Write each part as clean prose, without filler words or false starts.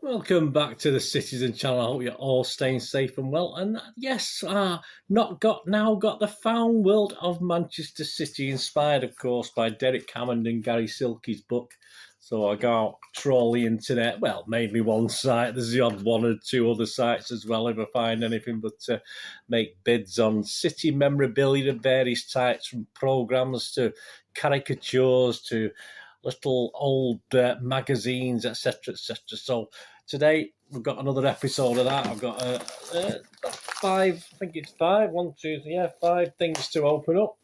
Welcome back to the Citizen channel. I hope you're all staying safe and well. And yes, now got the found world of Manchester City, inspired, of course, by Derek Hammond and Gary Silkey's book. So I go out, troll the internet. Well, mainly one site. There's the odd one or two other sites as well if I find anything. But make bids on City memorabilia of various types, from programmes to caricatures to little old magazines, etc., etc. So today we've got another episode of that. I've got five, I think it's five, five things to open up,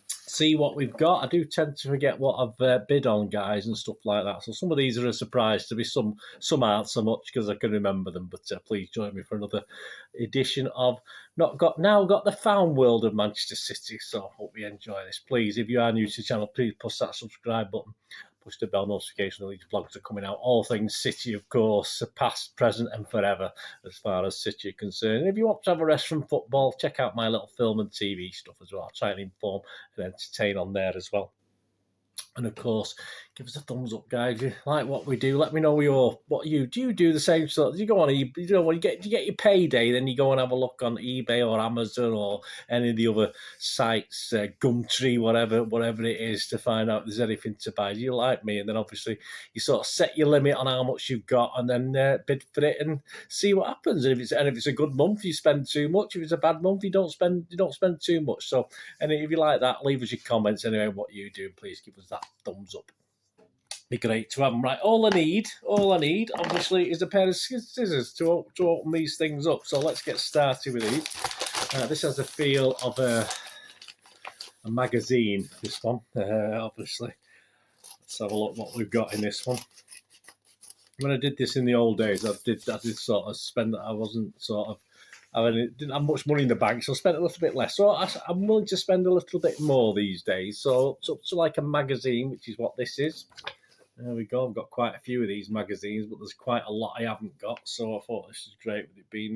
see what we've got. I do tend to forget what I've bid on, guys, and stuff like that. So some of these are a surprise to me. Some aren't so much because I can remember them. But please join me for another edition of Now Got the Found World of Manchester City. So hope you enjoy this. Please, if you are new to the channel, please push that subscribe button. Push the bell notification. All these vlogs are coming out. All things City, of course, past, present, and forever, as far as City are concerned. And if you want to have a rest from football, check out my little film and TV stuff as well. I'll try and inform and entertain on there as well. And of course, give us a thumbs up, guys. You like what we do? Let me know what you do. You do the same sort. You go on eBay, when you get your payday, then you go and have a look on eBay or Amazon or any of the other sites, Gumtree, whatever it is, to find out if there's anything to buy. You like me, and then obviously you sort of set your limit on how much you've got, and then bid for it and see what happens. And if it's a good month, you spend too much. If it's a bad month, you don't spend too much. So, and if you like that, leave us your comments anyway. What you do, please give us that thumbs up. Be great to have them. Right, all I need, obviously, is a pair of scissors to open these things up. So let's get started with these. This has a feel of a magazine. This one, obviously. Let's have a look what we've got in this one. When I did this in the old days, I did sort of spend. I wasn't sort of. Didn't have much money in the bank, so I spent a little bit less. So I'm willing to spend a little bit more these days. So it's up to like a magazine, which is what this is. There we go. I've got quite a few of these magazines, but there's quite a lot I haven't got. So I thought this is great, with it being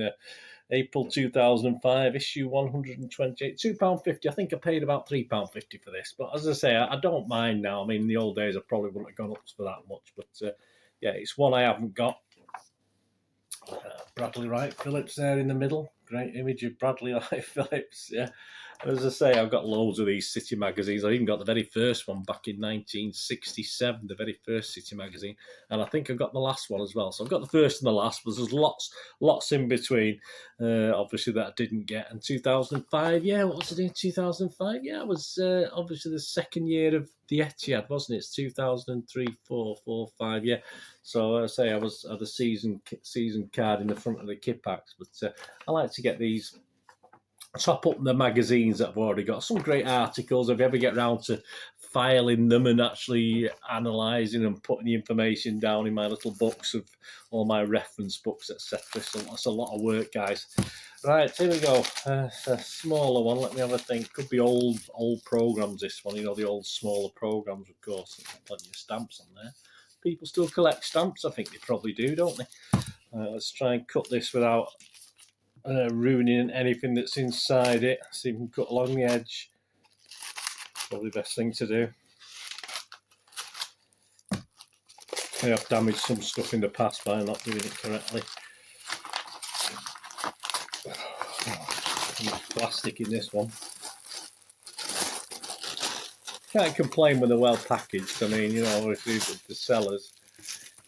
April 2005, issue 128, £2.50. I think I paid about £3.50 for this. But as I say, I don't mind now. I mean, in the old days, I probably wouldn't have gone up for that much. But yeah, it's one I haven't got. Bradley Wright Phillips there in the middle. Great image of Bradley Wright Phillips. Yeah. As I say, I've got loads of these City magazines. I even got the very first one back in 1967, the very first City magazine. And I think I've got the last one as well. So I've got the first and the last, but there's lots in between, obviously, that I didn't get. And 2005, yeah, what was it in 2005? Yeah, it was obviously the second year of the Etihad, wasn't it? It's 2003, 4, 5, yeah. So I say I had a season card in the front of the Kippax, but I like to get these, top up the magazines that I've already got. Some great articles. If you ever get around to filing them and actually analysing and putting the information down in my little books of all my reference books, etc. So that's a lot of work, guys. Right, here we go. A smaller one. Let me have a think. Could be old programmes, this one. You know, the old smaller programmes, of course. There's plenty of stamps on there. People still collect stamps. I think they probably do, don't they? Let's try and cut this without ruining anything that's inside it. See if we can cut along the edge. Probably the best thing to do. I have damaged some stuff in the past by not doing it correctly. Plastic in this one. Can't complain when they're well packaged. I mean, you know, if the sellers.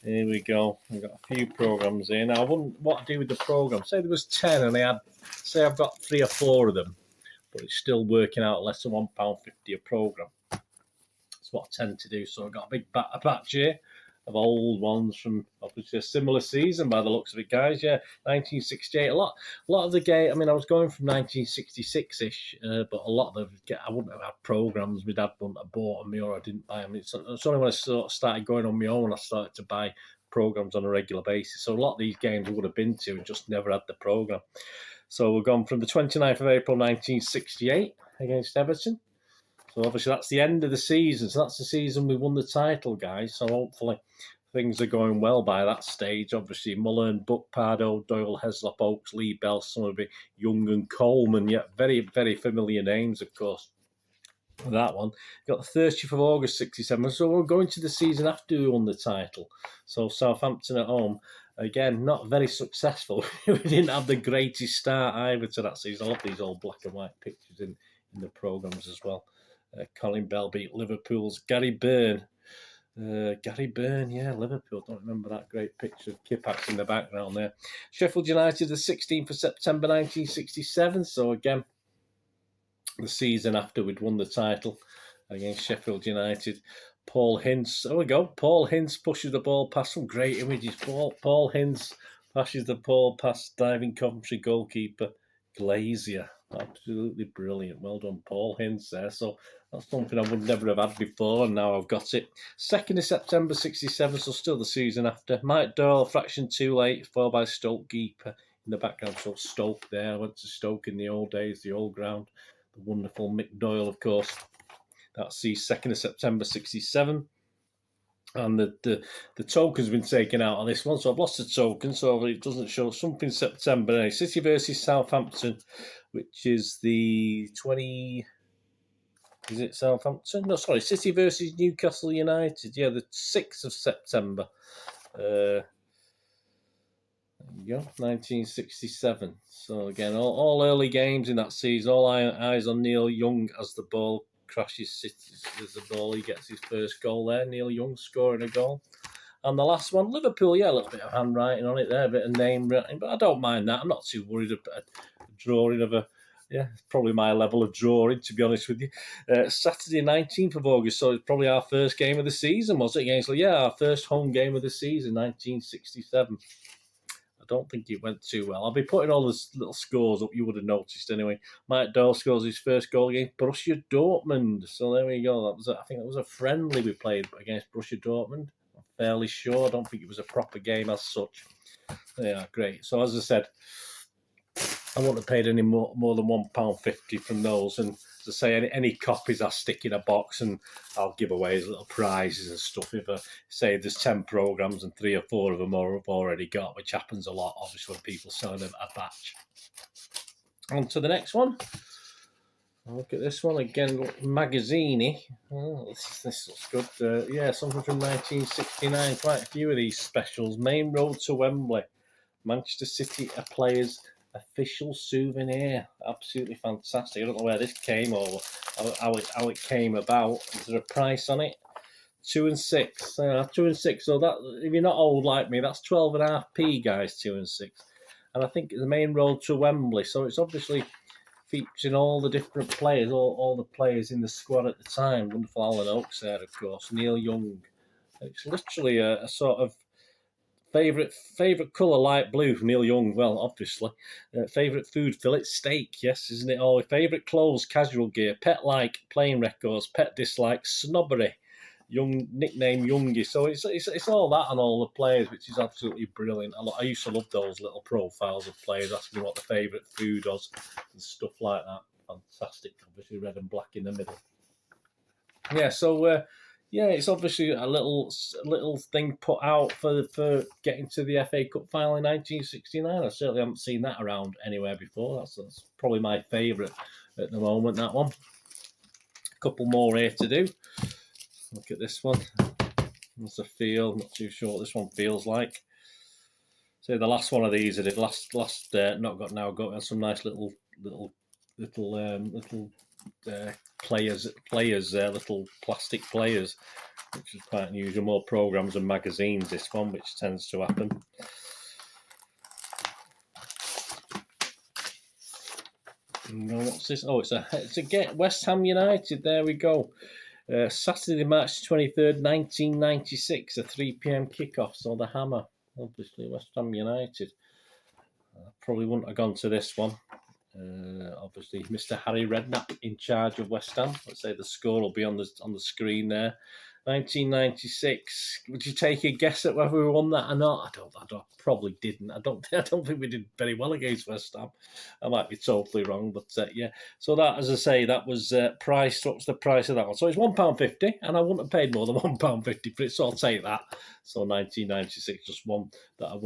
Here we go. We've got a few programs here. Now, I wouldn't what to do with the program. Say there was 10 and I've got 3 or 4 of them, but it's still working out less than £1.50 a program. That's what I tend to do. So I've got a big batch here of old ones from obviously a similar season by the looks of it, guys. Yeah, 1968. A lot of the game. I mean, I was going from 1966-ish, but a lot of them, I wouldn't have had programs. My dad wouldn't have bought them, or I didn't buy them. It's only when I sort of started going on my own, I started to buy programs on a regular basis. So a lot of these games I would have been to and just never had the program. So we've gone from the 29th of April 1968 against Everton. So obviously that's the end of the season. So that's the season we won the title, guys. So hopefully things are going well by that stage. Obviously Mullen, Buck, Pardo, Doyle, Heslop, Oakes, Lee Bell, some of it, Young and Coleman. Yeah, very, very familiar names, of course. That one got the 30th of August 67, so we're going to the season after we won the title. So Southampton at home, again, not very successful. We didn't have the greatest start either to that season. I love these old black and white pictures in the programmes as well. Colin Bell beat Liverpool's Gary Byrne. Yeah, Liverpool. Don't remember that great picture of Kippax in the background there. Sheffield United, the 16th of September 1967. So again, the season after we'd won the title against Sheffield United. Paul Hintz. There we go. Paul Hintz pushes the ball past some great images. Paul Hintz passes the ball past diving Coventry goalkeeper Glazier. Absolutely brilliant. Well done, Paul Hintz there. So that's something I would never have had before, and now I've got it. 2nd of September 67, so still the season after. Mike Doyle, fraction too late, followed by Stoke keeper in the background. So Stoke there. I went to Stoke in the old days, the old ground. The wonderful Mick Doyle, of course. That's the 2nd of September 67. And the token's been taken out of this one, so I've lost the token, so it doesn't show something September. Anyway, City versus Southampton, which is the 20... Is it Southampton? No, sorry, City versus Newcastle United. Yeah, the 6th of September. There you go, 1967. So again, all early games in that season. All eyes on Neil Young as the ball crashes as the ball. He gets his first goal there. Neil Young scoring a goal. And the last one, Liverpool. Yeah, a little bit of handwriting on it there, a bit of name writing, but I don't mind that. I'm not too worried about a drawing of a. Yeah, probably my level of drawing, to be honest with you. Saturday, 19th of August, so it's probably our first game of the season, was it, Ainsley? Yeah, our first home game of the season, 1967. I don't think it went too well. I'll be putting all the little scores up, you would have noticed anyway. Mike Doyle scores his first goal against Borussia Dortmund. So there we go. I think that was a friendly we played against Borussia Dortmund. I'm fairly sure. I don't think it was a proper game as such. Yeah, great. So as I said, I wouldn't have paid any more than £1.50 from those. And as I say, any copies I stick in a box and I'll give away as little prizes and stuff. If I say there's 10 programmes and 3 or 4 of them I've already got, which happens a lot, obviously, when people selling a batch. On to the next one. Look at this one again, magazine-y. Oh, this looks good. Yeah, something from 1969. Quite a few of these specials. Main Road to Wembley. Manchester City players' official souvenir. Absolutely fantastic. I don't know where this came or how it came about. Is there a price on it? 2 and 6. 2 and 6. So that, if you're not old like me, that's 12.5p, guys. 2 and 6. And I think the Main Road to Wembley. So it's obviously featuring all the different players, all the players in the squad at the time. Wonderful Alan Oakes there, of course. Neil Young. It's literally a sort of Favourite colour, light blue, Neil Young, well, obviously. Favourite food, fillet steak, yes, isn't it? All favourite clothes, casual gear, pet like, playing records, pet dislike, snobbery, young nickname Youngie. So it's all that on all the players, which is absolutely brilliant. I used to love those little profiles of players, asking me what the favourite food was and stuff like that. Fantastic, obviously red and black in the middle. Yeah, so... yeah, it's obviously a little thing put out for getting to the FA Cup final in 1969. I certainly haven't seen that around anywhere before. That's probably my favourite at the moment, that one. A couple more here to do. Look at this one. What's the feel? Not too sure what this one feels like. So the last one of these I did last not got now got some nice little players, little plastic players, which is quite unusual. More programmes and magazines, this one, which tends to happen. No, what's this? Oh, it's a get West Ham United. There we go. Saturday, March 23rd, 1996, a 3 p.m. kickoff. So the Hammer, obviously West Ham United. I probably wouldn't have gone to this one. Obviously, Mr. Harry Redknapp in charge of West Ham. Let's say the score will be on the screen there. 1996. Would you take a guess at whether we won that or not? I don't probably didn't. I don't think we did very well against West Ham. I might be totally wrong, but yeah. So that, as I say, that was priced. What's the price of that one? So it's £1.50, and I wouldn't have paid more than £1.50 for it. So I'll take that. So 1996, just one that I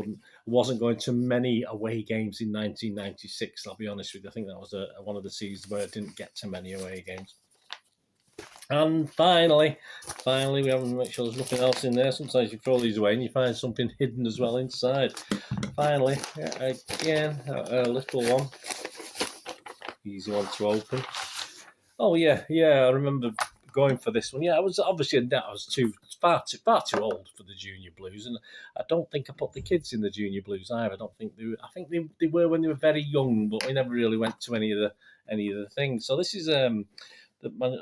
wasn't going to many away games in 1996. I'll be honest with you. I think that was one of the seasons where I didn't get to many away games. And finally, we have to make sure there's nothing else in there. Sometimes you throw these away and you find something hidden as well inside. Finally, again, a little one. Easy one to open. Oh yeah, I remember going for this one. Yeah, I was far too old for the Junior Blues, and I don't think I put the kids in the Junior Blues either. I don't think they were. I think they were when they were very young, but we never really went to any of the things. So this is the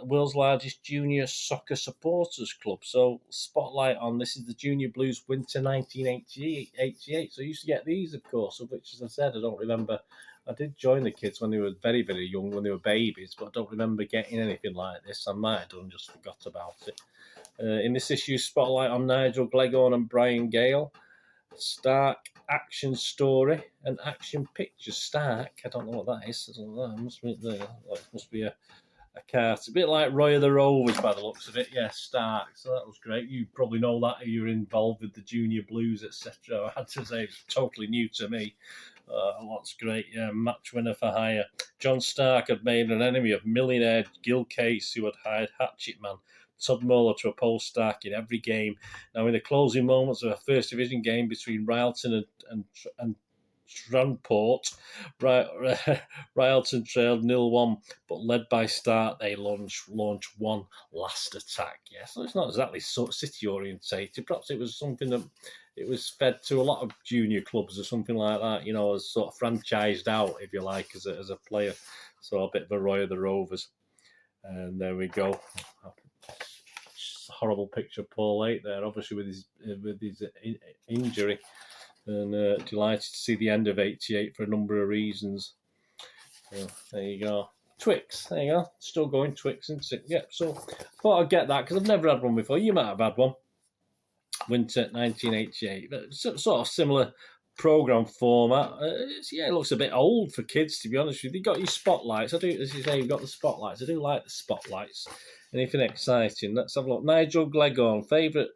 world's largest junior soccer supporters club. So spotlight on this is the Junior Blues Winter 1988. So I used to get these, of course, of which, as I said, I don't remember. I did join the kids when they were very, very young, when they were babies, but I don't remember getting anything like this. I might have done, just forgot about it. In this issue, spotlight on Nigel Gleghorn and Brian Gale. Stark action story and action pictures. Stark, I don't know what that is. I don't know. It must be a cart. It's a bit like Roy of the Rovers by the looks of it. Yeah, Stark. So that was great. You probably know that if you're involved with the Junior Blues, etc. I had to say it's totally new to me. That's great. Yeah, match winner for hire. John Stark had made an enemy of millionaire Gil Case, who had hired Hatchet Man Todd Muller to oppose Stark in every game. Now, in the closing moments of a First Division game between Ryalton and Transport, Ryalton trailed 0-1, but led by Stark, they launch one last attack. Yeah, so it's not exactly City orientated. Perhaps it was something that it was fed to a lot of junior clubs or something like that, as sort of franchised out, if you like, as a player. So a bit of a Roy of the Rovers. And there we go. Horrible picture of Paul 8 there, obviously with his injury. And delighted to see the end of 88 for a number of reasons. So, there you go. Twix, there you go. Still going, Twix, isn't it? Yeah, so thought I'd get that because I've never had one before. You might have had one. Winter 1988. Sort of similar program format. It looks a bit old for kids, to be honest with you. You've got your spotlights. As you say, you've got the spotlights. I do like the spotlights. Anything exciting? Let's have a look. Nigel Gleghorn, favourite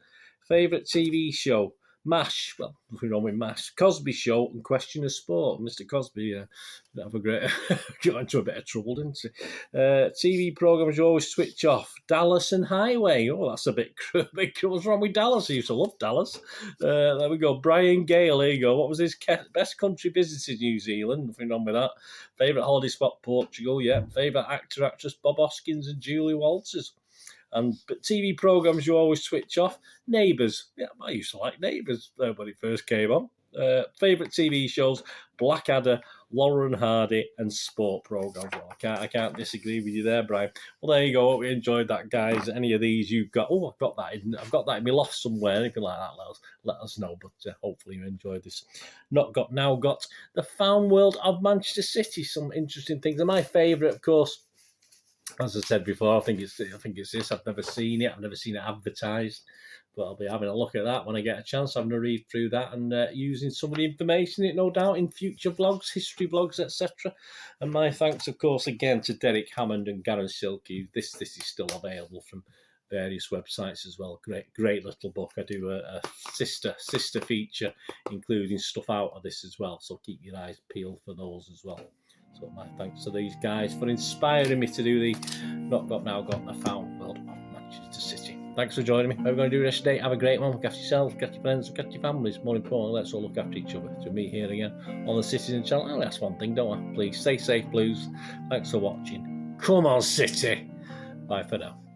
TV show. MASH, well, nothing wrong with MASH. Cosby Show and Question of Sport. Mr. Cosby have a great got into a bit of trouble, didn't he? TV programs you always switch off. Dallas and Highway. Oh, that's a bit what's wrong with Dallas? I used to love Dallas. There we go. Brian Gale, there you go. What was his best country visit in New Zealand? Nothing wrong with that. Favourite holiday spot, Portugal, yeah. Favourite actor, actress, Bob Hoskins and Julie Walters. But TV programs you always switch off. Neighbours. Yeah, I used to like Neighbours when it first came on. Favourite TV shows, Blackadder, Laurel and Hardy, and sport programs. Well, I can't disagree with you there, Brian. Well, there you go. Hope you enjoyed that, guys. Any of these you've got? Oh, I've got that in my loft somewhere. Anything like that, let us know. But hopefully you enjoyed this. Now got the Found World of Manchester City. Some interesting things. And my favourite, of course, as I said before, I think it's this. I've never seen it. I've never seen it advertised, but I'll be having a look at that when I get a chance. Having a read through that and using some of the information in it, no doubt, in future vlogs, history vlogs, etc. And my thanks, of course, again to Derek Hammond and Garen Silky. This is still available from various websites as well. Great little book. I do a sister feature, including stuff out of this as well. So keep your eyes peeled for those as well. So my thanks to these guys for inspiring me to do the Not Got Now Got the Found World of Manchester City. Thanks for joining me. What we're going to do this day. Have a great one. Look after yourselves, look after your friends, look after your families. More importantly, let's all look after each other. To me here again on the Citizen channel. Oh, that's one thing, don't I? Please stay safe, Blues. Thanks for watching. Come on, City. Bye for now.